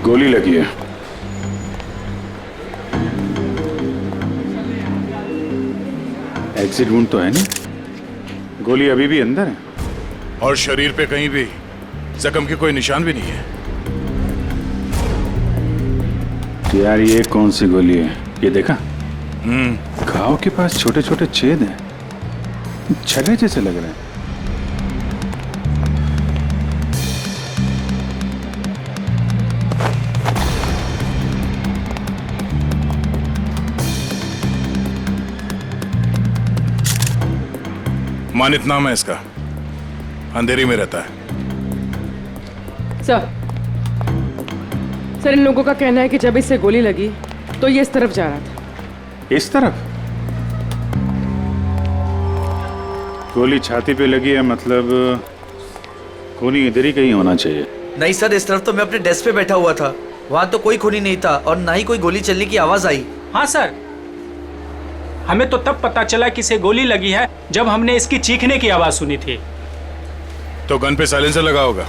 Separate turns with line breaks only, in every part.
गोली लगी है। एग्जिट वुंड तो है नहीं, गोली अभी भी अंदर है।
और शरीर पे कहीं भी जख्म के कोई निशान भी नहीं है।
यार ये कौन सी गोली है, ये देखा? घाव के पास छोटे छोटे छेद हैं, छले जैसे लग रहे हैं।
मानित नाम है इसका, अंधेरी में रहता है।
सर इन लोगों का कहना है कि जब इससे गोली लगी तो ये इस तरफ जा रहा था।
इस तरफ? गोली छाती पे लगी है, मतलब खूनी इधर ही कहीं होना चाहिए।
नहीं सर, इस तरफ तो मैं अपने डेस्क पे बैठा हुआ था, वहाँ तो कोई खूनी नहीं था और ना ही कोई गोली चलने की आवाज आई।
हाँ सर, हमें तो तब पता चला कि इसे गोली लगी है जब हमने इसकी चीखने की आवाज सुनी थी।
तो गन पे साइलेंसर लगा होगा।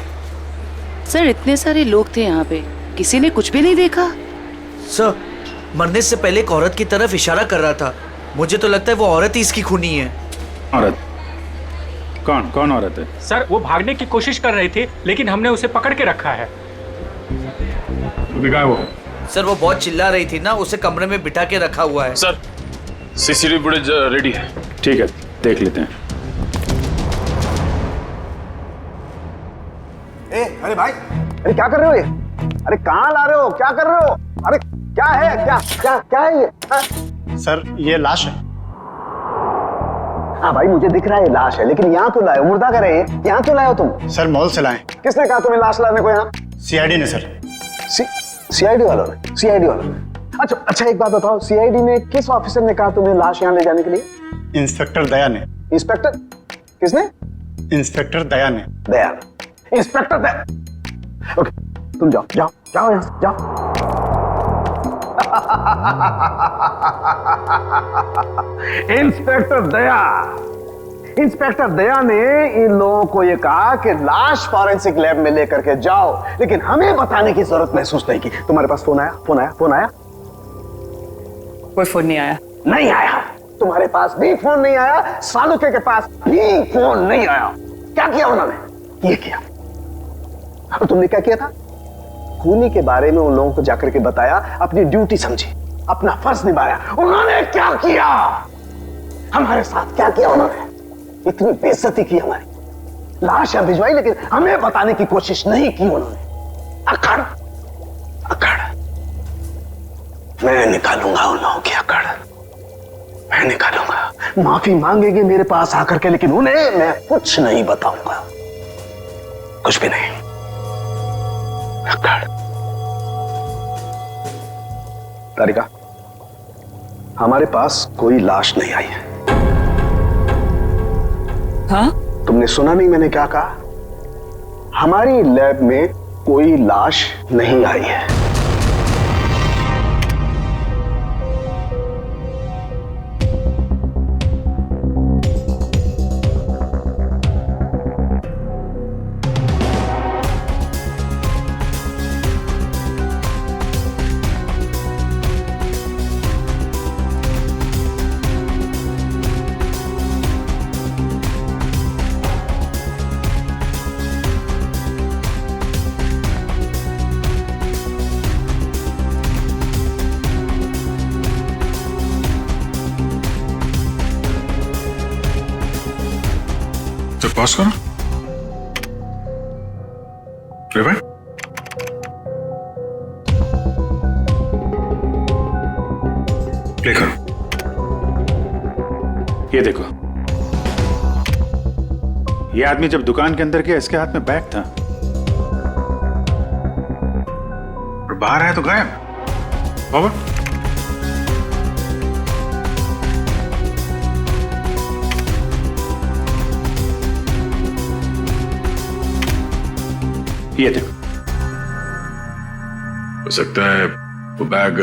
सर इतने सारे लोग थे यहाँ पे, किसी ने कुछ भी नहीं देखा।
सर मरने से पहले एक औरत की तरफ इशारा कर रहा था, मुझे तो लगता है वो औरत ही इसकी खूनी है।
औरत? कौन कौन औरत है?
सर वो भागने की कोशिश कर रही थी लेकिन हमने उसे पकड़ के रखा है।
वो
सर वो बहुत चिल्ला रही थी ना, उसे कमरे में बिठा के रखा हुआ है।
सर सीसीटीवी फुटेज रेडी है।
ठीक है, देख लेते हैं।
अरे भाई, अरे क्या कर रहे हो ये? अरे कहाँ ला रहे हो, क्या कर रहे हो? अरे क्या है, क्या क्या क्या है ये?
सर ये लाश है।
हाँ भाई मुझे दिख रहा है ये लाश है, लेकिन यहाँ क्यों लाए हो? मुर्दा कर रहे हैं, यहाँ क्यों लाए हो तुम?
सर मॉल से लाए।
किसने कहा तुम्हें लाश लाने को यहाँ?
सीआईडी ने सर।
सीआईडी वालों ने? सीआईडी वालों ने? अच्छा एक बात बताओ, सीआईडी में किस ऑफिसर ने कहा तुम्हें लाश यहाँ ले जाने के लिए?
इंस्पेक्टर दया ने।
इंस्पेक्टर? किसने?
इंस्पेक्टर दया ने।
दया? इंस्पेक्टर दया? ओके तुम जाओ जाओ जाओ यहाँ से, जाओ। इंस्पेक्टर दया, इंस्पेक्टर दया ने इन लोगों को ये कहा कि लाश फॉरेंसिक लैब में लेकर के जाओ, लेकिन हमें बताने की जरूरत महसूस नहीं की। तुम्हारे पास फोन आया? फोन आया? फोन आया?
कोई फोन नहीं आया।
नहीं आया? तुम्हारे पास भी फोन नहीं आया, सालुके के पास भी फोन नहीं आया। क्या किया उन्होंने? ये किया। और तुमने क्या किया था? खूनी के बारे में उन लोगों को जाकर के बताया, अपनी ड्यूटी समझी, अपना फर्ज निभाया। उन्होंने क्या किया? हमारे साथ क्या किया उन्होंने? इतनी बेइज्जती की हमारी, लाशें भिजवाई लेकिन हमें बताने की कोशिश नहीं की उन्होंने। अकड़ अकड़, मैं निकालूंगा उन लोगों की अकड़, मैं निकालूंगा। माफी मांगेंगे मेरे पास आकर के, लेकिन उन्हें मैं कुछ नहीं बताऊंगा, कुछ भी नहीं। तारिका, हमारे पास कोई लाश नहीं आई है।
हाँ?
तुमने सुना नहीं मैंने क्या कहा? हमारी लैब में कोई लाश नहीं आई है।
तो पॉज करो, रिवाइंड। प्ले करो।
ये देखो, ये आदमी जब दुकान के अंदर गया इसके हाथ में बैग था और बाहर आया तो गायब। फॉरवर्ड। ये देखो,
हो सकता है वो बैग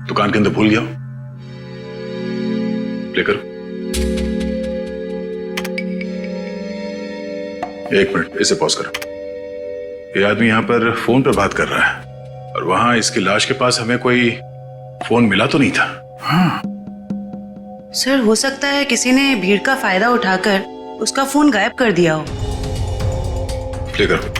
दुकान के अंदर भूल गया हो। प्ले करो। एक मिनट, इसे पॉज करो। ये आदमी यहां पर फोन पे बात कर रहा है और वहां इसकी लाश के पास हमें कोई फोन मिला तो नहीं था।
सर हो सकता है किसी ने भीड़ का फायदा उठाकर उसका फोन गायब कर दिया हो।
प्ले करो।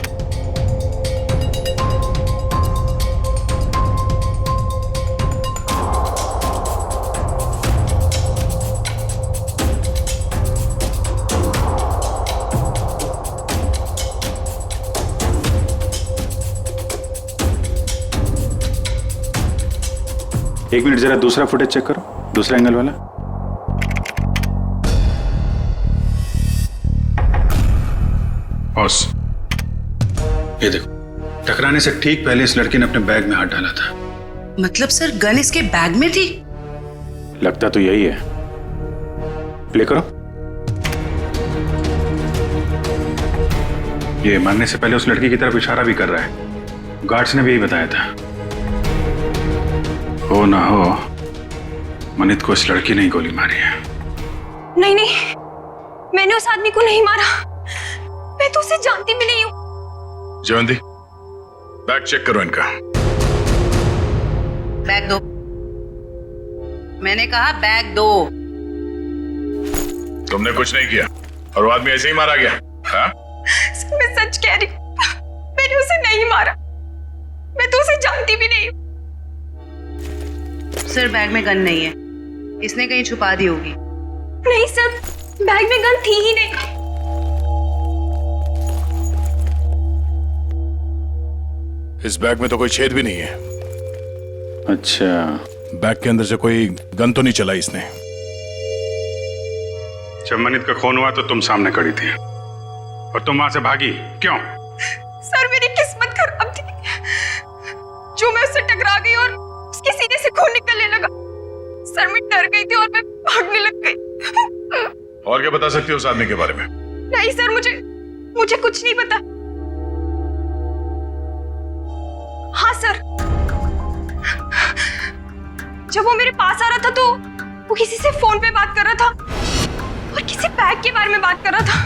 एक मिनट जरा दूसरा फुटेज चेक करो, दूसरा एंगल वाला। बॉस ये देखो, टकराने से ठीक पहले इस लड़की ने अपने बैग में हाथ डाला था।
मतलब सर गन इसके बैग में थी?
लगता तो यही है। प्ले करो। ये मरने से पहले उस लड़की की तरफ इशारा भी कर रहा है। गार्ड्स ने भी यही बताया था। हो ना हो मनित को इस लड़की ने ही गोली मारी है।
नहीं नहीं, मैंने उस आदमी को नहीं मारा। मैं तो उसे जानती भी नहीं हूँ।
जयंती, बैग चेक करो इनका।
बैग दो। मैंने कहा बैग दो।
तुमने कुछ नहीं किया और वो आदमी ऐसे ही मारा गया। हाँ?
मैं सच कह रही हूँ, मैंने उसे नहीं मारा। मैं तो उसे जानती भी नहीं हूँ।
सर बैग में गन नहीं है, इसने कहीं छुपा दी होगी।
नहीं सर, बैग में गन थी ही नहीं।
इस बैग में तो कोई छेद भी नहीं है।
अच्छा,
बैग के अंदर से कोई गन तो नहीं चलाई इसने।
जब मनित का खून हुआ तो तुम सामने खड़ी थी और तुम वहां से भागी क्यों?
सर मेरी किस्मत खराब थी, जो मैं उससे टकरा गई और उसके सीने से खून निकलने लगा। सर मैं डर गई थी और मैं भागने लग गई।
और क्या बता सकती हो उस आदमी के बारे में?
नहीं सर, मुझे कुछ नहीं पता। हाँ सर, जब वो मेरे पास आ रहा था तो वो किसी से फोन पे बात कर रहा था और किसी बैग के बारे में बात कर रहा था।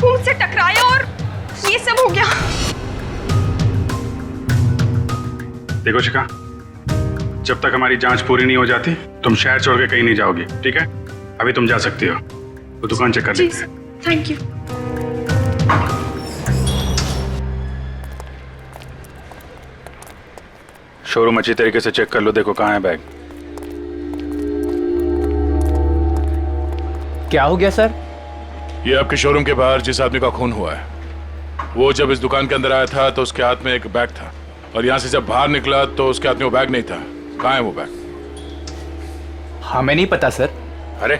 वो मुझसे टकराया और ये सब हो गया।
देखो शिखा, जब तक हमारी जांच पूरी नहीं हो जाती तुम शहर छोड़ के कहीं नहीं जाओगी, ठीक है? अभी तुम जा सकती हो, वो दुकान चेक कर लेते हैं।
Thank you.
शोरूम अच्छी तरीके से चेक कर लो, देखो कहाँ है बैग।
क्या हो गया सर?
ये आपके शोरूम के बाहर जिस आदमी का खून हुआ है, वो जब इस दुकान के अंदर आया था तो उसके हाथ में एक बैग था और यहाँ से जब बाहर निकला तो उसके हाथ में वो बैग नहीं था। कहाँ है वो बैग?
हमें नहीं पता सर।
अरे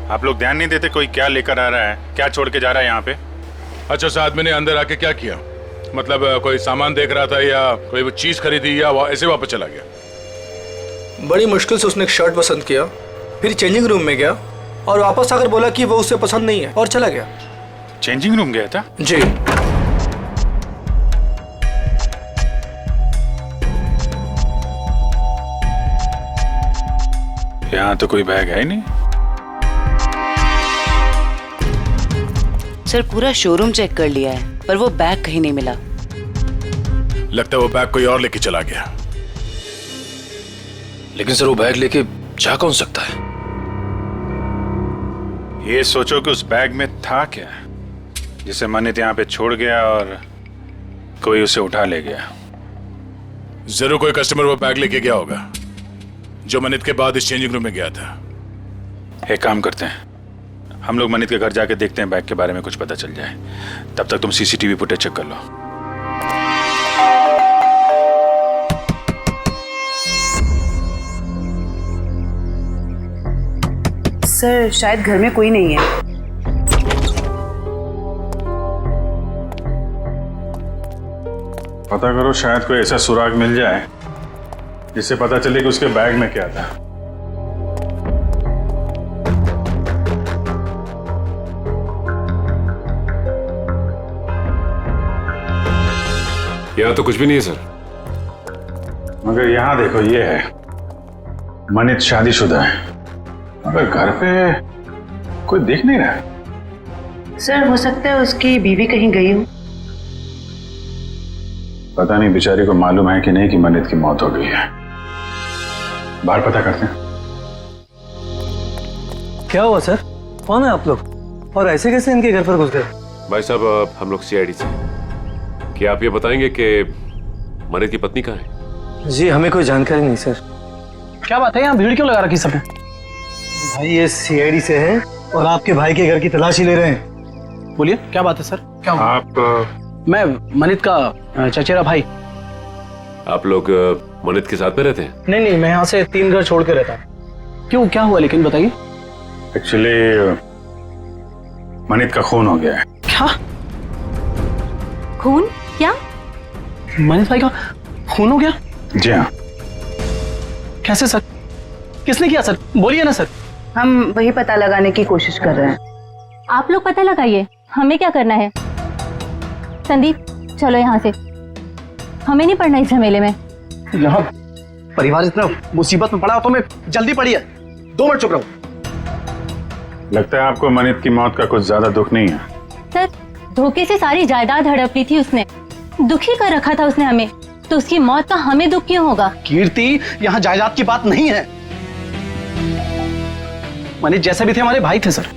आप लोग ध्यान नहीं देते कोई क्या लेकर आ रहा है, क्या छोड़ के जा रहा है यहाँ पे?
अच्छा, उस आदमी ने अंदर आके क्या किया? मतलब कोई सामान देख रहा था या कोई वो चीज खरीदी या ऐसे वापस चला गया?
बड़ी मुश्किल से उसने एक शर्ट पसंद किया, फिर चेंजिंग रूम में गया और वापस आकर बोला कि वो उससे पसंद नहीं है और चला गया।
चेंजिंग रूम गया था?
जी।
यहाँ तो कोई बैग है ही नहीं।
सर पूरा शोरूम चेक कर लिया है पर वो बैग कहीं नहीं मिला।
लगता है वो बैग कोई और लेके चला गया।
लेकिन सर वो बैग लेके जा कौन सकता है?
ये सोचो कि उस बैग में था क्या जिसे मनित यहाँ पे छोड़ गया और कोई उसे उठा ले गया।
जरूर कोई कस्टमर वो बैग लेके गया होगा जो मनित के बाद इस चेंजिंग रूम में गया था।
एक काम करते हैं, हम लोग मनित के घर जाके देखते हैं बैग के बारे में कुछ पता चल जाए। तब तक तुम सीसीटीवी फुटेज चेक कर लो।
सर शायद घर में कोई नहीं है।
पता करो, शायद कोई ऐसा सुराग मिल जाए जिससे पता चले कि उसके बैग में क्या था।
यहाँ तो कुछ भी नहीं है सर।
मगर यहाँ देखो, ये है मनित शादीशुदा है, मगर घर पे कोई दिख नहीं रहा।
सर हो सकता है उसकी बीवी कहीं गई हो।
पता नहीं बेचारी को मालूम है कि नहीं कि मनित की मौत हो गई है। बाहर पता करते हैं।
क्या हुआ सर? कौन है आप लोग और ऐसे कैसे इनके घर पर घुस गए?
भाई साहब हम लोग सीआईडी से। क्या आप ये बताएंगे कि मनित की पत्नी कहाँ है?
जी हमें कोई जानकारी नहीं सर।
क्या बात है, यहाँ भीड़ क्यों लगा रखी सबने?
भाई ये सीआईडी से हैं और आपके भाई के घर की तलाशी ले रहे हैं।
बोलिए क्या बात है सर, क्या हुआ?
आप
मैं मनित का चचेरा भाई।
आप लोग मनित के साथ में रहते हैं?
नहीं मैं यहाँ से 3 घर छोड़ के रहता हूँ।
क्यों, क्या हुआ लेकिन बताइए।
एक्चुअली मनित का खून हो गया है।
क्या
खून? क्या?
मनित भाई का खून हो गया?
जी हाँ।
कैसे सर, किसने किया सर, बोलिए ना सर।
हम वही पता लगाने की कोशिश कर रहे हैं।
आप लोग पता लगाइए, हमें क्या करना है। संदीप चलो यहाँ से, हमें नहीं पड़ना इस झमेले में।
यहाँ परिवार इतना मुसीबत में पड़ा हो तो मैं जल्दी पड़ी है। 2 मिनट चुप रहो।
लगता है आपको मनित की मौत का कुछ ज्यादा दुख नहीं है।
सर धोखे से सारी जायदाद हड़प ली थी उसने, दुखी कर रखा था उसने हमें, तो उसकी मौत का हमें दुख क्यों होगा?
कीर्ति, यहाँ जायदाद की बात नहीं है। मनीष जैसे भी थे हमारे भाई थे सर।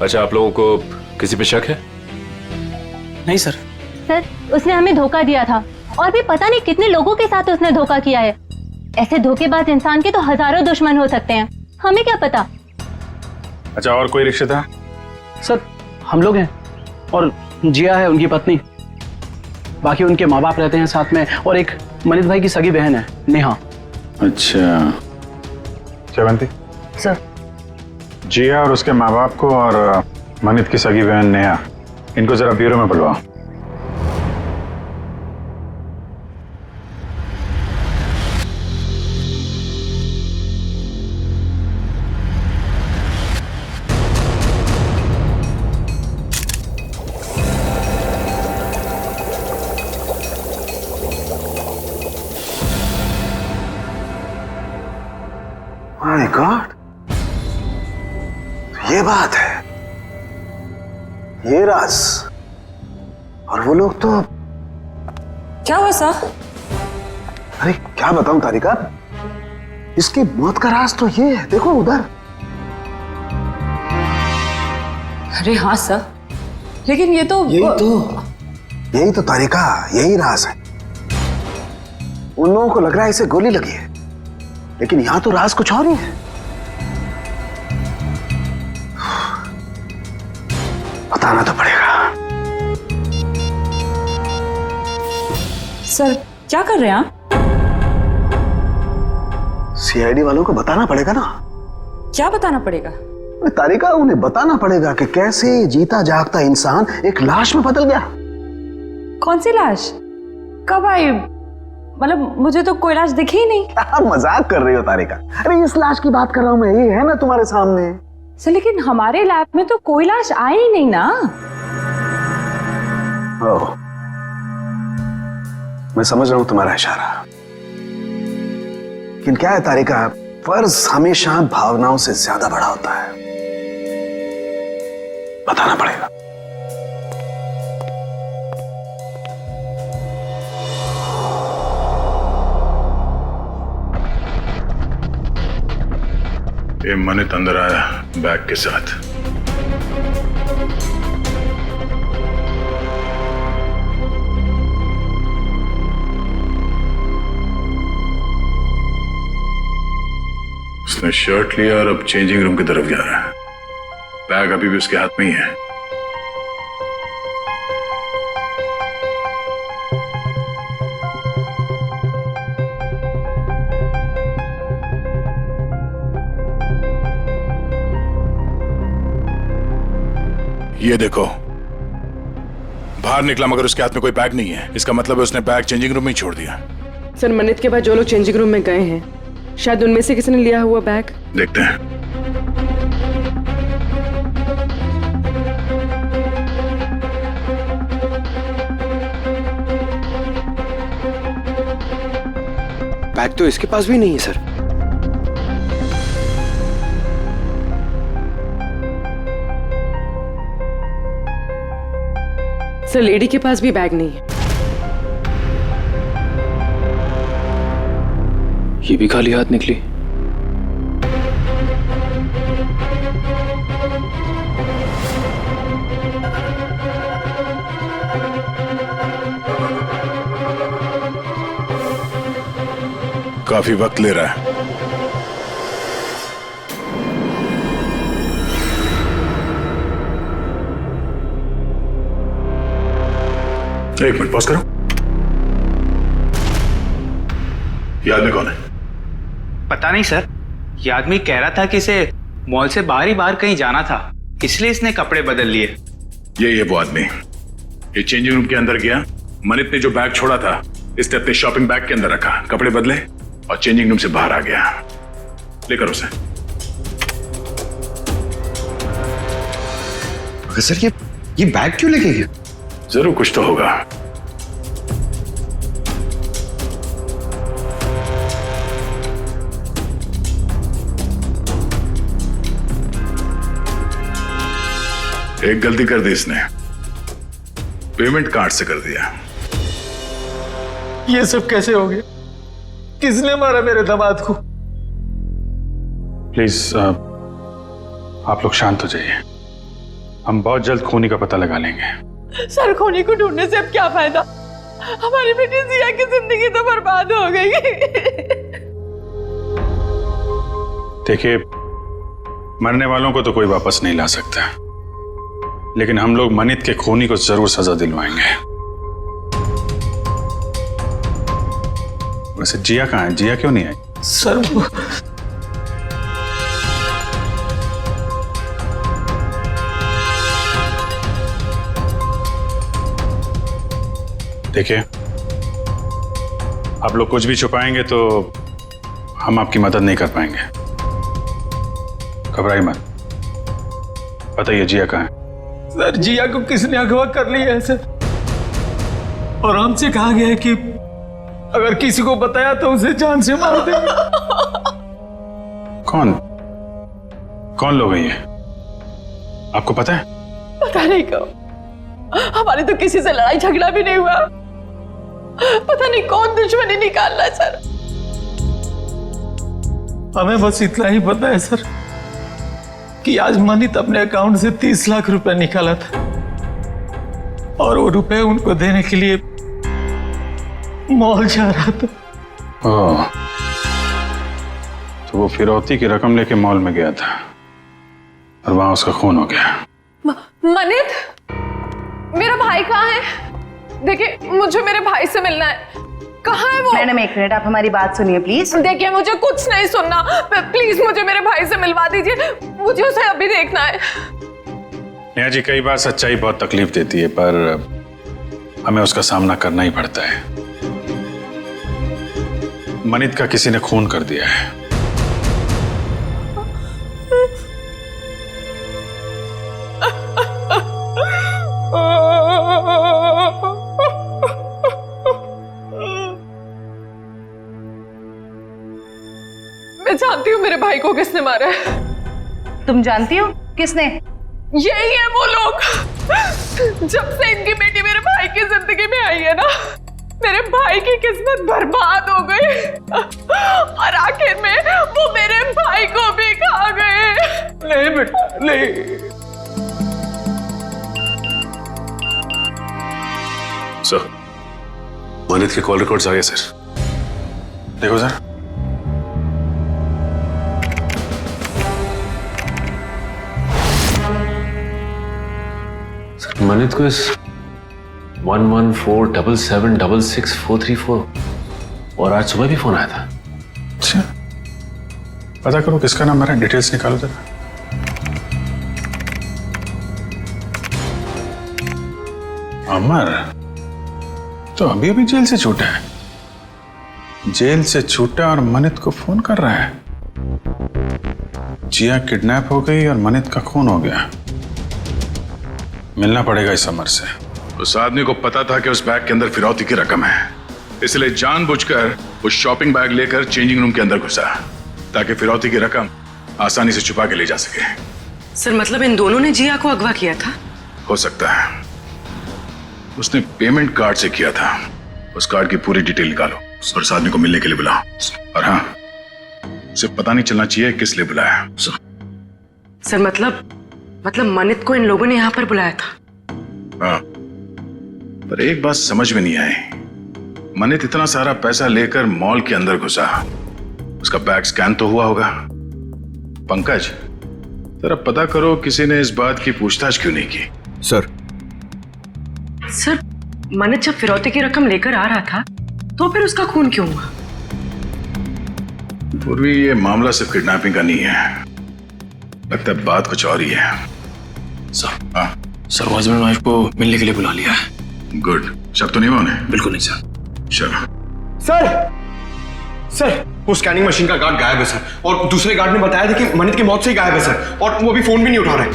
अच्छा, आप लोगों को किसी पे शक है?
नहीं सर।
सर उसने हमें धोखा दिया था और भी पता नहीं कितने लोगों के साथ उसने धोखा किया है। ऐसे धोखेबाज इंसान के तो हजारों दुश्मन हो सकते हैं, हमें क्या पता।
अच्छा, और कोई रिश्तेदार?
सर हम लोग हैं और जिया है उनकी पत्नी, बाकी उनके माँ बाप रहते हैं साथ में, और एक मनित भाई की सगी बहन है नेहा।
अच्छा श्रवंती
सर।
जिया और उसके माँ बाप को और मनित की सगी बहन नेहा, इनको जरा ब्यूरो में बुलवाओ।
माय गॉड, ये बात है, ये राज। और वो लोग तो
क्या हुआ सर?
अरे क्या बताऊं तारिका, इसकी मौत का राज तो ये है, देखो उधर।
अरे हाँ सर, लेकिन ये तो
यही तो तारिका, यही राज है। उन लोगों को लग रहा है इसे गोली लगी है, लेकिन यहां तो राज कुछ और ही है। बताना तो पड़ेगा।
सर क्या कर रहे हैं आप?
सीआईडी वालों को बताना पड़ेगा ना।
क्या बताना पड़ेगा?
तारिका, उन्हें बताना पड़ेगा कि कैसे जीता जागता इंसान एक लाश में बदल गया।
कौन सी लाश? कब आई? मतलब मुझे तो कोई लाश दिखी ही नहीं।
मजाक कर रही हो तारिका? अरे इस लाश की बात कर रहा हूं मैं, ये है ना तुम्हारे सामने।
सर लेकिन हमारे लैब में तो कोई लाश आई ही नहीं ना।
ओह, मैं समझ रहा हूं तुम्हारा इशारा, लेकिन क्या है तारिका, फर्ज हमेशा भावनाओं से ज्यादा बड़ा होता है। बताना पड़ेगा।
ये मनित अंदर आया बैग के साथ। उसने शर्ट लिया और अब चेंजिंग रूम की तरफ जा रहा है। बैग अभी भी उसके हाथ में ही है।
ये देखो, बाहर निकला मगर उसके हाथ में कोई बैग नहीं है। इसका मतलब है उसने बैग चेंजिंग रूम में ही छोड़ दिया।
सर मनित के बाद जो लोग चेंजिंग रूम में गए हैं, शायद उनमें से किसी ने लिया हुआ बैग।
देखते हैं।
बैग तो इसके पास भी नहीं है सर।
सर लेडी के पास भी बैग नहीं है।
ये भी खाली हाथ निकली।
काफी वक्त ले रहा है। एक मिनट पॉज करो। ये आदमी कौन है?
पता नहीं सर, ये आदमी कह रहा था कि इसे मॉल से बाहर ही बाहर कहीं जाना था, इसलिए इसने कपड़े बदल लिए।
ये वो आदमी। ये चेंजिंग रूम के अंदर गया, मनित ने जो बैग छोड़ा था इसने अपने शॉपिंग बैग के अंदर रखा, कपड़े बदले और चेंजिंग रूम से बाहर आ गया। लेकर उसे।
सर ये बैग क्यों लेके गया?
जरूर कुछ तो होगा। एक गलती कर दी इसने, पेमेंट कार्ड से कर दिया।
ये सब कैसे हो गया? किसने मारा मेरे दामाद को?
प्लीज आप लोग शांत हो जाइए, हम बहुत जल्द खूनी का पता लगा लेंगे।
सर, खूनी को ढूंढने से अब क्या फायदा? हमारी बेटी जिया की जिंदगी तो बर्बाद हो गई।
देखिए, मरने वालों को तो कोई वापस नहीं ला सकता, लेकिन हम लोग मनित के खूनी को जरूर सजा दिलवाएंगे। वैसे जिया कहाँ है? जिया क्यों नहीं आई?
सर वो
देखिए, आप लोग कुछ भी छुपाएंगे तो हम आपकी मदद नहीं कर पाएंगे। घबराइए मत, बताइए जिया कहाँ है?
सर, जिया को किसने अगवा कर लिया है सर, और हमसे कहा गया है कि अगर किसी को बताया तो उसे जान से मार देंगे।
कौन लोग हैं ये? आपको पता है?
पता नहीं कहो, हमारे तो किसी से लड़ाई झगड़ा भी नहीं हुआ। पता नहीं कौन दुश्मनी निकाल रहा है सर।
हमें बस इतना ही पता है सर कि आज मनित अपने अकाउंट से 30 लाख रुपए निकाला था, और वो रुपए उनको देने के लिए मॉल जा रहा था।
ओह, तो वो फिरौती की रकम लेके मॉल में गया था और वहां उसका खून हो गया।
मनित, मेरा भाई कहाँ है? देखिए, मुझे मेरे भाई से मिलना है। कहाँ है वो?
मैडम एक मिनट, आप हमारी बात सुनिए प्लीज।
देखिए, मुझे कुछ नहीं सुनना, प्लीज मुझे मेरे भाई से मिलवा दीजिए, मुझे उसे अभी देखना है।
नेहा जी, कई बार सच्चाई बहुत तकलीफ देती है, पर हमें उसका सामना करना ही पड़ता है। मनित का किसी ने खून कर दिया है।
मैं जानती हूँ मेरे भाई को किसने मारा है।
तुम जानती हो किसने?
यही है वो लोग। जब से इनकी बेटी मेरे भाई की जिंदगी में आई है ना, मेरे भाई की किस्मत बर्बाद हो गई, और आखिर में वो मेरे भाई को भी खा गए।
नहीं बेटा, नहीं।
सर, मनित के कॉल रिकॉर्ड्स आ गए सर।
देखो सर।
मनित को इस 1147766434 और आज सुबह भी फोन आया था।
अच्छा, पता करो किसका नंबर है, डिटेल्स निकालो जरा। अमर तो अभी अभी जेल से छूटा है। जेल से छूटा और मनित को फोन कर रहा है। जिया किडनैप हो गई और मनित का खून हो गया। मिलना पड़ेगा इस अमर से।
उस आदमी को पता था कि उस बैग के अंदर फिरौती की रकम है, इसलिए जानबूझकर उस शॉपिंग बैग लेकर चेंजिंग रूम के अंदर घुसा, ताकि फिरौती की रकम आसानी से छुपा के ले जा सके।
सर, मतलब इन दोनों ने जिया को अगवा किया था?
हो सकता है। उसने पेमेंट कार्ड से किया था। उस कार्ड की पूरी डिटेल निकालो और उस आदमी को मिलने के लिए बुलाओ। और हाँ, उसे पता नहीं चलना चाहिए किस लिए बुलाया।
सर मतलब मनित को इन लोगों ने यहाँ पर बुलाया था।
हाँ, पर एक बात समझ में नहीं आई। मनित इतना सारा पैसा लेकर मॉल के अंदर घुसा, उसका बैग स्कैन तो हुआ होगा। पंकज, जरा पता करो किसी ने इस बात की पूछताछ क्यों नहीं की।
सर
मनित जब फिरौती की रकम लेकर आ रहा था तो फिर उसका खून क्यों हुआ?
पूर्वी, ये मामला सिर्फ किडनैपिंग का नहीं है, लगता है बात कुछ और ही है।
सर वो हस्बैंड वाइफ को मिलने के लिए बुला लिया है।
गुड, शक तो नहीं हुआ उन्हें?
बिल्कुल नहीं सर।
चलो।
सर वो स्कैनिंग मशीन का गार्ड गायब है सर, और दूसरे गार्ड ने बताया था कि मनित की मौत से ही गायब है सर, और वो अभी फोन भी नहीं उठा रहे।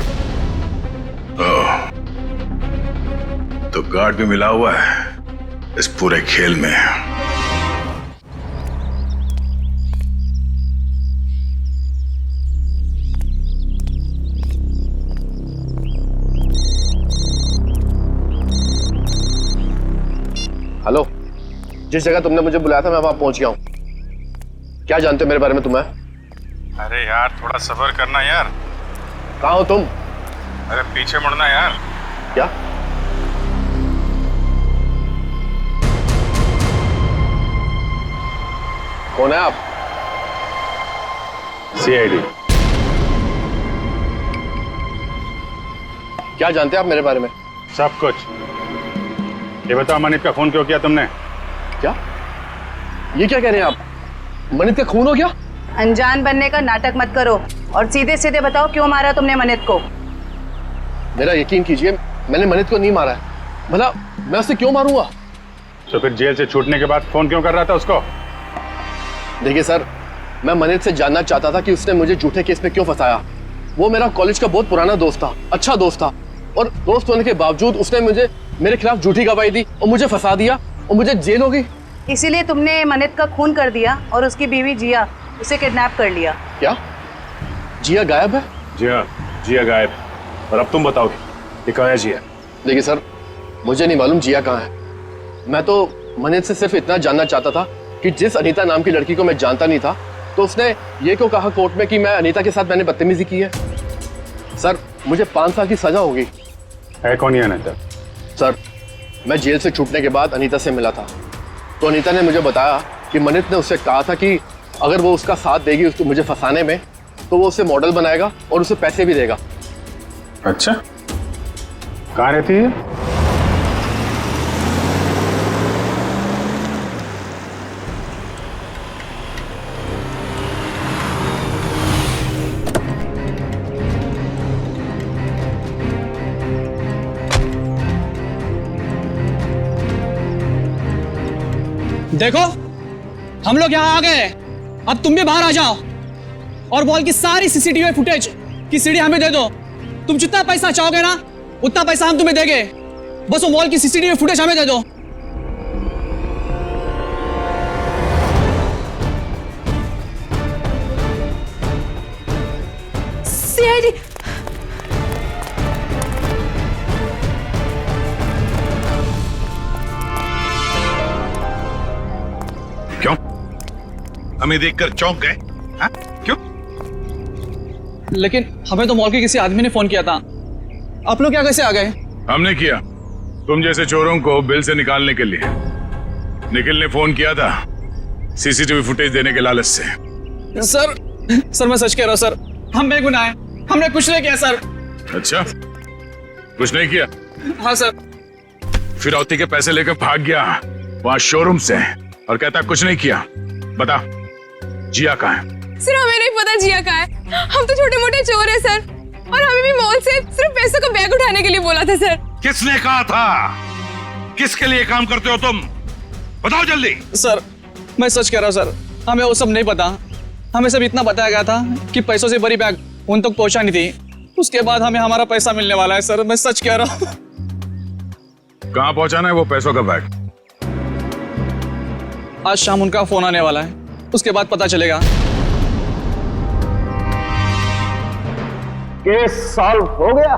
तो गार्ड भी मिला हुआ है इस पूरे खेल में।
हेलो, जिस जगह तुमने मुझे बुलाया था मैं वहां पहुंच गया हूं। क्या जानते हो मेरे बारे में तुम्हें?
अरे यार थोड़ा सब्र करना यार।
कहाँ हो तुम?
अरे पीछे मुड़ना यार।
क्या? कौन है आप?
सीआईडी।
क्या जानते हैं आप मेरे बारे में?
सब कुछ। ये बताओ, मनित का खून क्यों किया तुमने?
क्या? ये क्या कह रहे हैं आप? मनित का खून हो गया?
अनजान बनने का नाटक मत करो और सीधे सीधे बताओ क्यों मारा तुमने मनित को।
मेरा यकीन कीजिए, मैंने मनित को नहीं मारा है। भला मैं उसे क्यों मारूंगा?
तो फिर जेल से छूटने के बाद फोन क्यों कर रहा था उसको?
देखिए सर, मैं मनित से जानना चाहता था कि उसने मुझे झूठे केस में क्यों फंसाया। वो मेरा कॉलेज का बहुत पुराना दोस्त था, अच्छा दोस्त था, और दोस्त होने के बावजूद उसने मेरे खिलाफ झूठी गवाही दी और मुझे फंसा दिया और मुझे जेल हो गई।
इसीलिए तुमने मनित का खून कर दिया और उसकी बीवी जिया उसे किडनैप कर लिया।
क्या? जिया गायब है?
जी हाँ, जिया गायब। और अब तुम बताओगे ये कहाँ है जिया?
देखिए सर, मुझे नहीं मालूम जिया कहाँ है। मैं तो मनित से सिर्फ इतना जानना चाहता था कि जिस अनीता नाम की लड़की को मैं जानता नहीं था, तो उसने ये क्यों कहा कोर्ट में कि मैं अनीता के साथ मैंने बदतमीजी की है। सर, मुझे 5 साल की सजा होगी।
है कौन ये अनीता?
सर, मैं जेल से छूटने के बाद अनीता से मिला था, तो अनीता ने मुझे बताया कि मनित ने उससे कहा था कि अगर वो उसका साथ देगी उसको मुझे फंसाने में, तो वो उसे मॉडल बनाएगा और उसे पैसे भी देगा।
अच्छा, कहाँ रहती है?
देखो, हम लोग यहाँ आ गए, अब तुम भी बाहर आ जाओ और मॉल की सारी सीसीटीवी फुटेज की सीडी हमें दे दो। तुम जितना पैसा चाहोगे ना उतना पैसा हम तुम्हें देंगे, बस वो मॉल की सीसीटीवी फुटेज हमें दे दो।
सीआईडी।
क्यों? हमें देखकर चौंक गए? हाँ? क्यों?
लेकिन हमें तो मॉल के किसी आदमी ने फोन किया था, आप लोग क्या कैसे आ गए?
हमने किया, तुम जैसे चोरों को बिल से निकालने के लिए। निखिल ने फोन किया था सीसीटीवी फुटेज देने के लालच से।
सर मैं सच कह रहा हूँ सर, हम बेगुनाह हैं, हमने कुछ नहीं किया सर।
अच्छा, कुछ नहीं किया?
हाँ सर।
फिरौती के पैसे लेकर भाग गया वहां शोरूम से और कहता कुछ नहीं किया। बता, जिया कहाँ है?
सर हमें नहीं पता जिया कहाँ है, हम तो छोटे मोटे चोर हैं सर, और हमें भी मॉल से सिर्फ पैसों का बैग उठाने के लिए बोला था सर।
किसने कहा था? किसके लिए काम करते हो तुम? बताओ जल्दी।
सर मैं सच कह रहा हूँ सर, हमें वो सब नहीं पता, हमें सब इतना बताया गया था कि पैसों से बड़ी बैग उन तक पहुंचानी थी, उसके बाद हमें हमारा पैसा मिलने वाला है। सर मैं सच कह रहा हूँ।
कहाँ पहुंचाना है वो पैसों का बैग?
आज शाम उनका फोन आने वाला है, उसके बाद पता चलेगा।
केस सॉल्व हो गया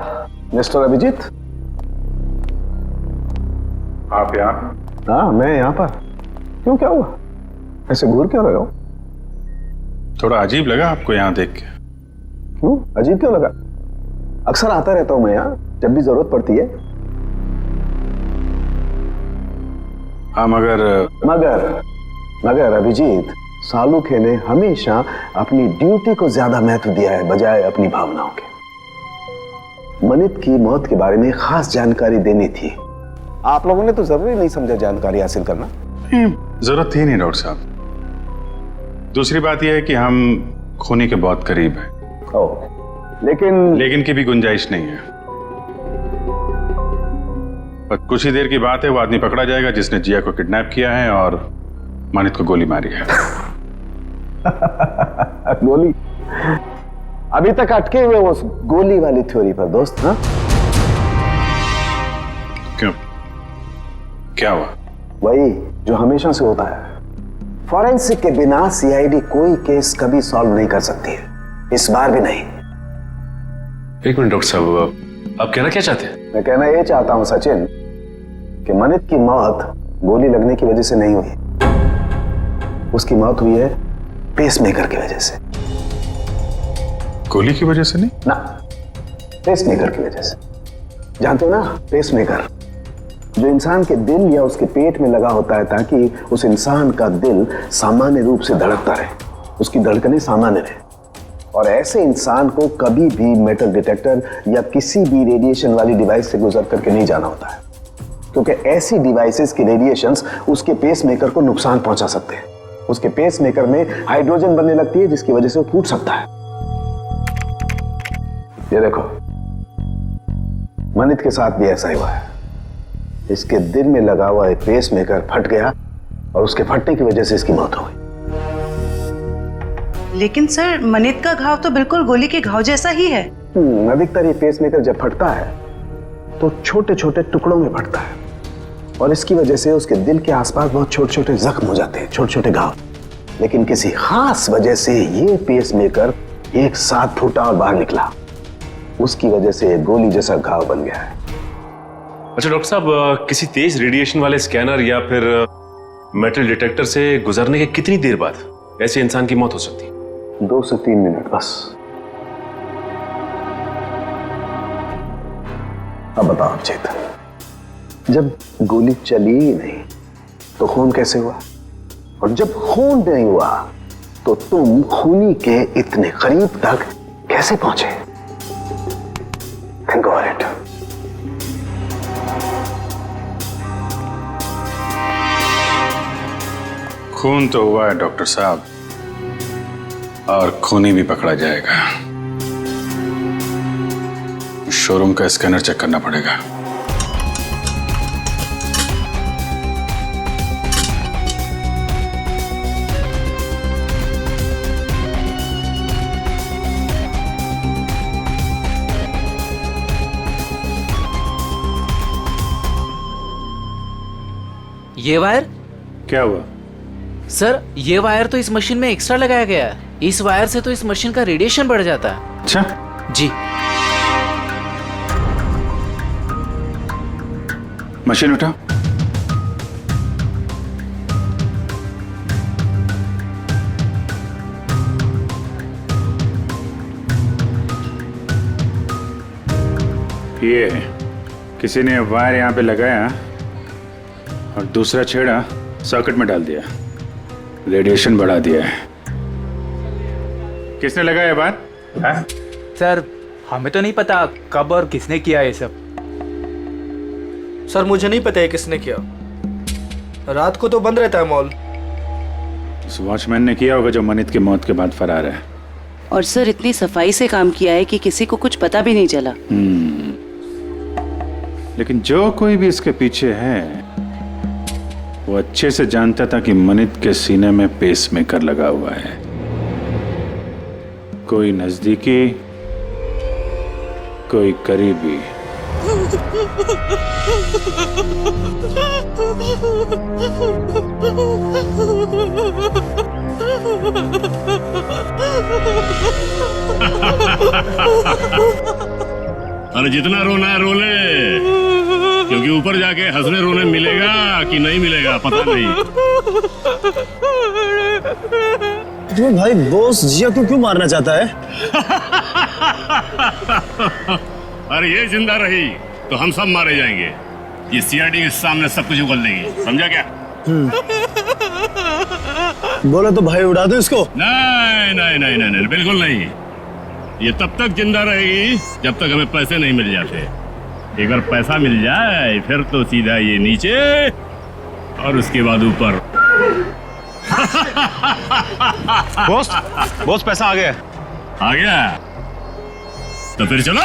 मिस्टर अभिजीत।
आप यहाँ?
हाँ, मैं यहाँ पर। क्यों, क्या हुआ? ऐसे घूर क्यों रहे हो?
थोड़ा अजीब लगा आपको यहाँ देख के?
क्यों अजीब क्यों लगा? अक्सर आता रहता हूं मैं यहाँ जब भी जरूरत पड़ती है।
हाँ
मगर अभिजीत, सालुखे ने हमेशा अपनी ड्यूटी को ज्यादा महत्व दिया है बजाय अपनी भावनाओं के। मनित की मौत के बारे में खास जानकारी देनी थी। आप लोगों ने तो जरूरी नहीं समझा जानकारी हासिल करना।
जरूरत थी नहीं डॉक्टर साहब। दूसरी बात यह है कि हम खूनी के बहुत करीब हैं।
लेकिन
की भी गुंजाइश नहीं है। पर कुछ ही देर की बात है, वो आदमी पकड़ा जाएगा जिसने जिया को किडनैप किया है और मानित को गोली मारी है।
गोली? अभी तक अटके हुए उस गोली वाली थ्योरी पर दोस्त। हाँ,
क्यों, क्या हुआ?
वही जो हमेशा से होता है। फॉरेंसिक के बिना सीआईडी कोई केस कभी सॉल्व नहीं कर सकती है, इस बार भी नहीं।
एक मिनट डॉक्टर साहब, आप कहना क्या चाहते हैं?
मैं कहना ये चाहता हूं सचिन कि मनित की मौत गोली लगने की वजह से नहीं हुई। उसकी मौत हुई है पेसमेकर की वजह से।
गोली की वजह से नहीं
ना, पेसमेकर की वजह से। जानते हो ना, पेसमेकर जो इंसान के दिल या उसके पेट में लगा होता है ताकि उस इंसान का दिल सामान्य रूप से धड़कता रहे, उसकी धड़कनें सामान्य रहे। और ऐसे इंसान को कभी भी मेटल डिटेक्टर या किसी भी रेडिएशन वाली डिवाइस से गुजर करके नहीं जाना होता है, क्योंकि ऐसी डिवाइसेस की रेडिएशंस उसके पेसमेकर को नुकसान पहुंचा सकते हैं। उसके पेसमेकर में हाइड्रोजन बनने लगती है जिसकी वजह से वो फूट सकता है। ये देखो, मनित के साथ भी ऐसा ही हुआ है। इसके दिल में लगा हुआ एक पेसमेकर फट गया और उसके फटने की वजह से इसकी मौत हो गई।
लेकिन सर, मनित का घाव तो बिल्कुल गोली के घाव जैसा ही है।
अधिकतर ये पेसमेकर जब फटता है तो छोटे छोटे टुकड़ों में फटता है और इसकी वजह से उसके दिल के आसपास बहुत छोटे छोटे जख्म हो जाते हैं, छोटे छोटे घाव। लेकिन किसी खास वजह से ये पेसमेकर एक साथ फूटा और बाहर निकला, उसकी वजह से गोली जैसा घाव बन गया है।
अच्छा डॉक्टर साहब, किसी तेज रेडिएशन वाले स्कैनर या फिर मेटल डिटेक्टर से गुजरने के कितनी देर बाद ऐसे इंसान की मौत हो सकती है?
2 से 3 मिनट बस। अब बताओ चेतन, जब गोली चली ही नहीं तो खून कैसे हुआ? और जब खून नहीं हुआ तो तुम खूनी के इतने करीब तक कैसे पहुंचे? Think of it.
खून तो हुआ है डॉक्टर साहब, और खूनी भी पकड़ा जाएगा। शोरूम का स्कैनर चेक करना पड़ेगा।
ये वायर?
क्या हुआ?
सर, ये वायर तो इस मशीन में एक्स्ट्रा लगाया गया है। इस वायर से तो इस मशीन का रेडिएशन बढ़ जाता है।
अच्छा
जी।
मशीन उठा। ये किसी ने वायर यहाँ पे लगाया और दूसरा छेड़ा सॉकेट में डाल दिया, रेडिएशन बढ़ा दिया है। किसने लगाया बात?
सर, हमें तो नहीं पता कब और किसने किया ये सब।
सर, मुझे नहीं पता है किसने किया। रात को तो बंद रहता है मॉल।
उस वॉचमैन ने किया होगा जो मनित की मौत के बाद फरार है।
और सर, इतनी सफाई से काम किया है कि किसी को कुछ पता भी नहीं चला।
लेकिन जो कोई भी इसके पीछे है वो अच्छे से जानता था कि मनित के सीने में पेसमेकर लगा हुआ है। कोई नजदीकी, कोई करीबी।
अरे जितना रोना है रो ले, क्योंकि ऊपर जाके हंसने रोने मिलेगा कि नहीं मिलेगा पता नहीं।
तुम्हें भाई बॉस जिया को क्यों मारना चाहता है?
अरे ये जिंदा रही तो हम सब मारे जाएंगे। ये सीआईडी के सामने सब कुछ उगल देगी, समझा क्या?
बोला तो भाई उड़ा दो इसको।
नहीं नहीं नहीं नहीं नहीं, बिल्कुल नहीं। ये तब तक जिंदा रहेगी जब तक हमें पैसे नहीं मिल जाते। एक बार पैसा मिल जाए फिर तो सीधा ये नीचे और उसके बाद ऊपर।
बॉस पैसा आ गया।
आ गया तो फिर चलो।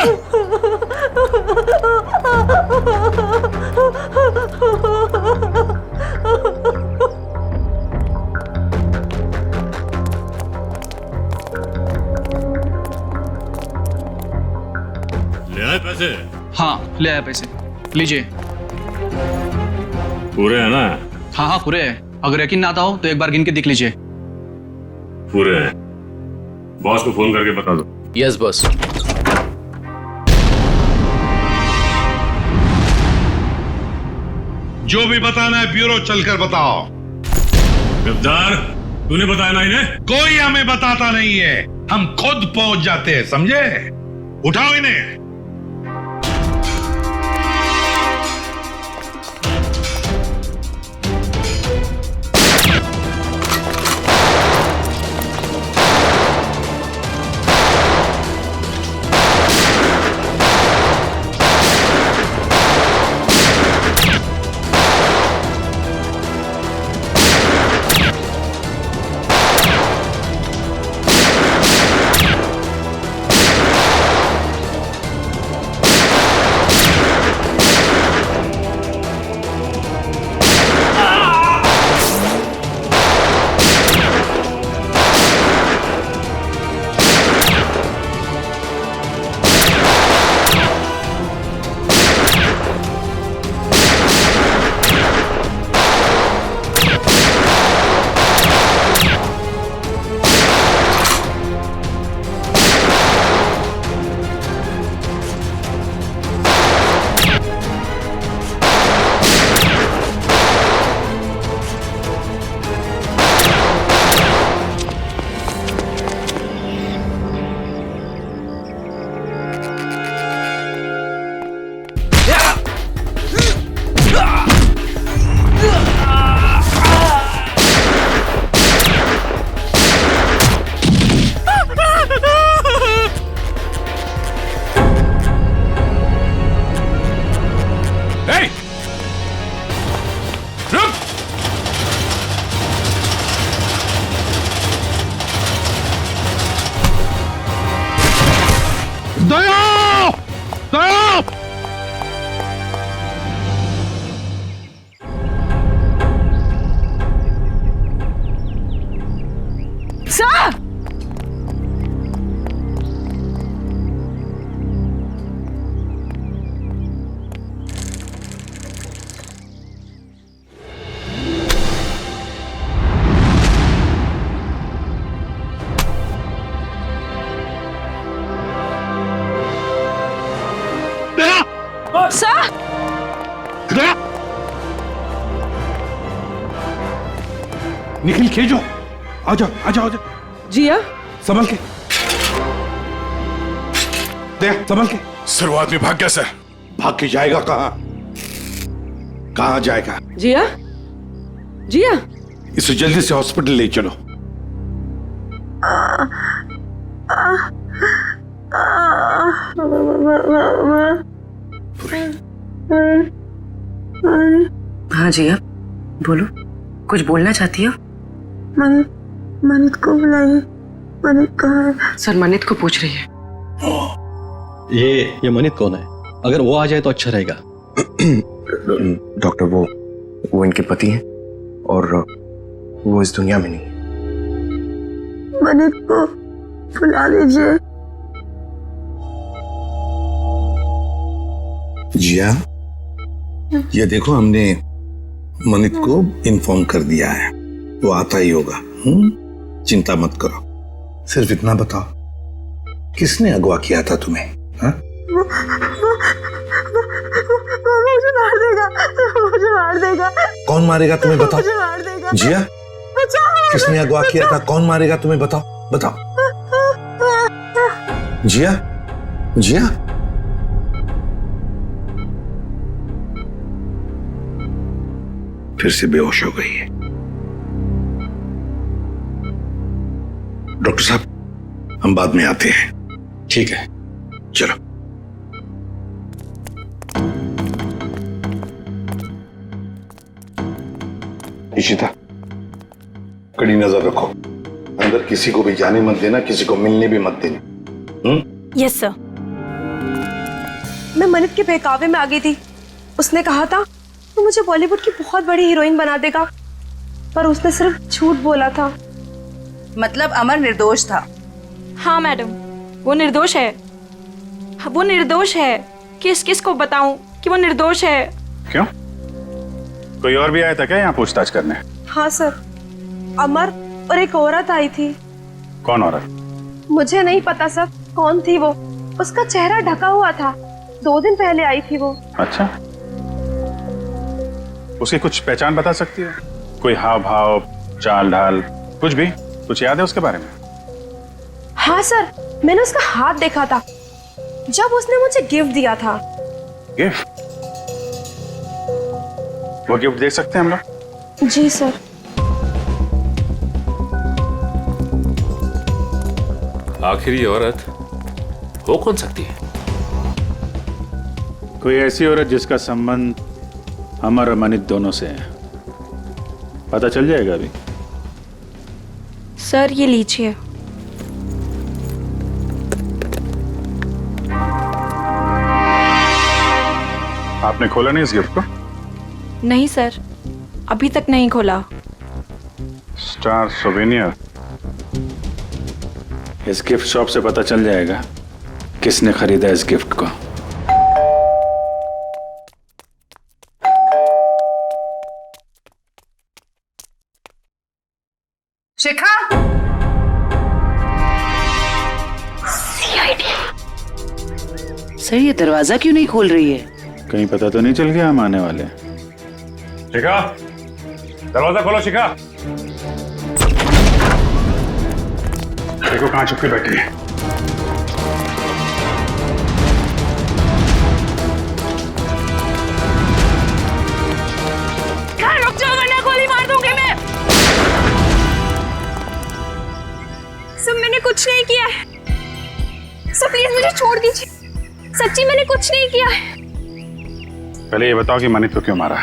ले आए पैसे?
हाँ ले आया पैसे, लीजिए।
पूरे है ना?
हाँ हाँ पूरे है। अगर यकीन ना आता हो तो एक बार गिन के देख लीजिए।
पूरे हैं। बॉस को फोन करके बता दो।
Yes boss.
जो भी बताना है ब्यूरो चलकर बताओ।
गद्दार, तूने बताया ना इन्हें?
कोई हमें बताता नहीं है, हम खुद पहुंच जाते हैं, समझे? उठाओ इन्हें। निखिल खेजो, आजा आजा आजा।
जिया
संभल के देख, संभल के। सर वो आदमी भाग गया सर। भाग के जाएगा कहाँ? कहाँ जाएगा?
जिया जिया
इसे जल्दी से हॉस्पिटल ले चलो।
हाँ जिया बोलो, कुछ बोलना चाहती हो?
मनित को बुलाइए। मनित कहाँ है?
सर मनित को पूछ रही है।
ये मनित कौन है? अगर वो आ जाए तो अच्छा रहेगा।
डॉक्टर वो इनके पति हैं और वो इस दुनिया में नहीं।
मनित को बुला लीजिए।
जिया ये देखो, हमने मनित को इन्फॉर्म कर दिया है, वो आता ही होगा। चिंता मत करो। सिर्फ इतना बताओ, किसने अगवा किया था तुम्हें? हाँ?
वो मुझे मार देगा, मुझे मार देगा।
कौन मारेगा तुम्हें बताओ?
मुझे मार देगा।
जिया
बचाओ।
किसने अगवा किया था? कौन मारेगा तुम्हें? बताओ बताओ। जिया, जिया, फिर से बेहोश हो गई है। डॉक्टर साहब, हम बाद में आते हैं।
ठीक है,
चलो। इशिता, कड़ी नजर रखो। अंदर किसी को भी जाने मत देना, किसी को मिलने भी मत देना।
Yes sir. मैं मनित के बहकावे में आ गई थी। उसने कहा था तो मुझे बॉलीवुड की बहुत बड़ी हीरोइन बना देगा, पर उसने सिर्फ झूठ बोला था।
मतलब अमर निर्दोष था?
हाँ मैडम, वो निर्दोष है। वो निर्दोष है। किस को बताऊं कि वो निर्दोष है?
क्यों? कोई और भी आया था क्या यहाँ पूछताछ करने?
हाँ सर, अमर और एक औरत आई थी।
कौन औरत?
मुझे नहीं पता सर कौन थी वो। उसका चेहरा ढका हुआ था। 2 दिन पहले आई थी वो।
अच्छा, उसकी कुछ पहचान बता सकती है? कोई हाव भाव, चाल ढाल, कुछ भी? कुछ याद है उसके बारे में?
हाँ सर, मैंने उसका हाथ देखा था जब उसने मुझे गिफ्ट दिया था।
गिफ्ट? वो गिफ्ट दे सकते हैं हम लोग?
जी सर।
आखिर ये औरत हो कौन सकती है?
कोई ऐसी औरत जिसका संबंध अमर और मनित दोनों से है। पता चल जाएगा अभी।
सर ये लीजिए।
आपने खोला नहीं इस गिफ्ट को?
नहीं सर, अभी तक नहीं खोला।
Star souvenir. इस गिफ्ट शॉप से पता चल जाएगा किसने खरीदा इस गिफ्ट को।
शिखा, सर ये दरवाजा क्यों नहीं खोल रही है?
कहीं पता तो नहीं चल गया हम आने वाले? शिखा, दरवाजा खोलो। शिखा, देखो कहां छुप के बैठी है।
रुक जाओ वरना गोली मार दूंगी मैं। सब मैंने कुछ नहीं किया है। सब प्लीज मुझे छोड़ दीजिए। सच्ची मैंने कुछ नहीं किया है।
पहले ये बताओ कि मनित को क्यों मारा?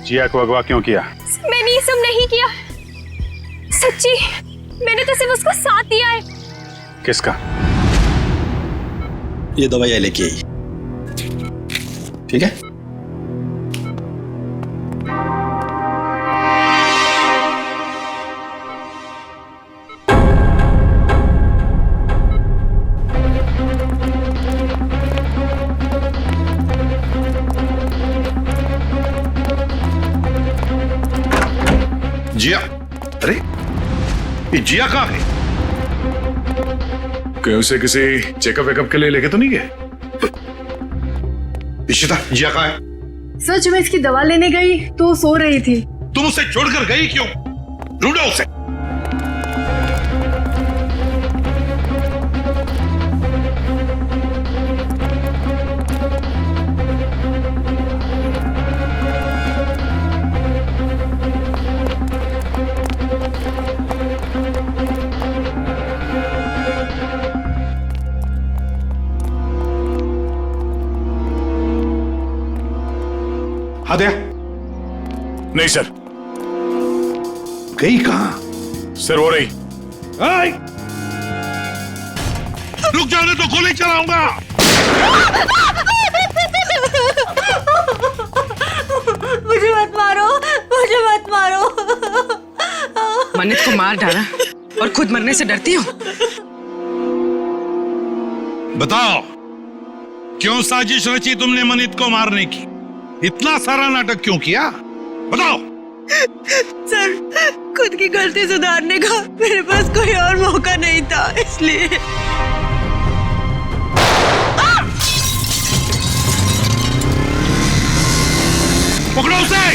जिया को अगवा क्यों किया?
मैंने ये सब नहीं किया। सच्ची मैंने तो सिर्फ उसका साथ दिया है।
किसका?
ये दवाई लेके आई, ठीक है?
जिया, अरे ये जिया कहाँ है? कहीं उसे किसी चेकअप वेकअप के लिए लेके तो नहीं गए? इशिता, जिया कहाँ है?
सर जब मैं इसकी दवा लेने गई तो सो रही थी।
तुम उसे छोड़कर गई क्यों? ढूंढो उसे। हाँ दया। नहीं सर। गई कहां? सर हो रही। रुक जाने तो गोली चलाऊंगा।
मुझे मत मारो, मुझे मत मारो।
मन्नत को मार डाला और खुद मरने से डरती हो?
बताओ, क्यों साजिश रची तुमने मनित को मारने की? इतना सारा नाटक क्यों किया? बताओ।
सर खुद की गलती सुधारने का मेरे पास कोई और मौका नहीं था, इसलिए।
पकड़ो उसे।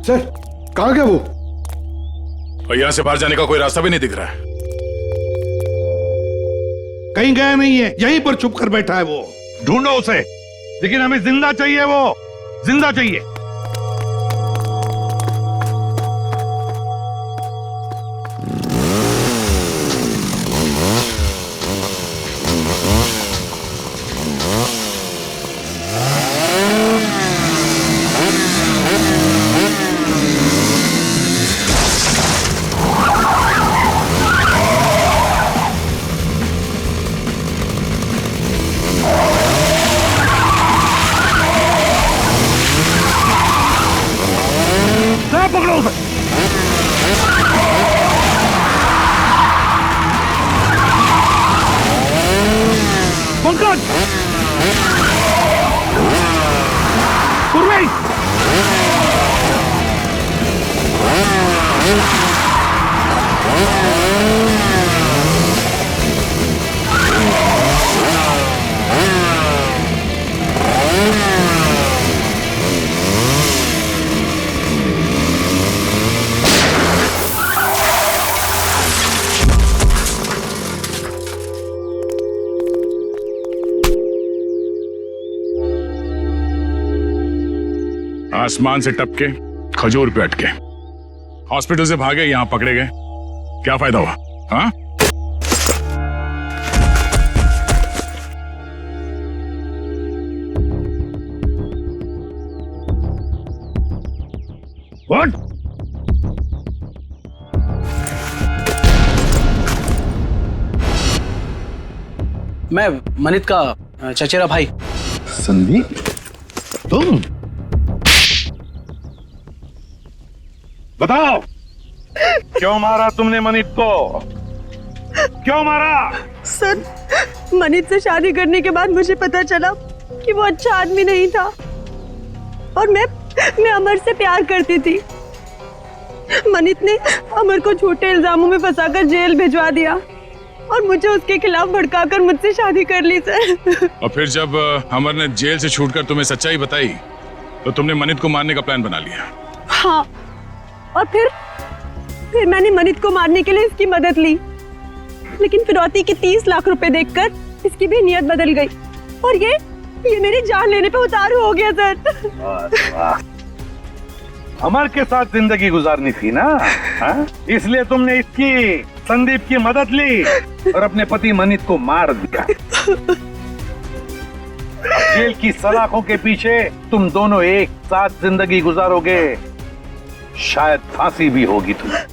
सर कहाँ गया वो? और यहाँ से बाहर जाने का कोई रास्ता भी नहीं दिख रहा है।
कहीं गया नहीं है, यहीं पर छुप कर बैठा है वो। ढूंढो उसे, लेकिन हमें जिंदा चाहिए, वो जिंदा चाहिए। पकड़ो उसे। पंकज, उर्वी,
आसमान से टपके खजूर पे अटके, हॉस्पिटल से भागे, यहां पकड़े गए, क्या फायदा हुआ? हाँ?
What?
मैं मनित का चचेरा भाई।
संदीप, तुम बताओ, क्यों मारा तुमने मनित को? क्यों मारा?
सर, मनित से शादी करने के बाद मुझे पता चला कि वो अच्छा आदमी नहीं था और मैं अमर से प्यार करती थी। मनित ने अमर को झूठे इल्जामों में फंसाकर जेल भिजवा दिया और मुझे उसके खिलाफ भड़काकर मुझसे शादी कर ली सर।
और फिर जब अमर ने जेल से छूटकर तुम्हें सच्चाई बताई तो तुमने मनित को मारने का प्लान बना लिया।
हाँ, और फिर मैंने मनित को मारने के लिए इसकी मदद ली, लेकिन फिरौती के 30 लाख रुपए देखकर इसकी भी नियत बदल गई और ये मेरी जान लेने पे उतारू हो गया सर।
अमर के साथ जिंदगी गुजारनी थी ना, हा? इसलिए तुमने इसकी, संदीप की मदद ली और अपने पति मनित को मार दिया। जेल की सलाखों के पीछे तुम दोनों एक साथ जिंदगी गुजारोगे, शायद फांसी भी होगी तुम्हें।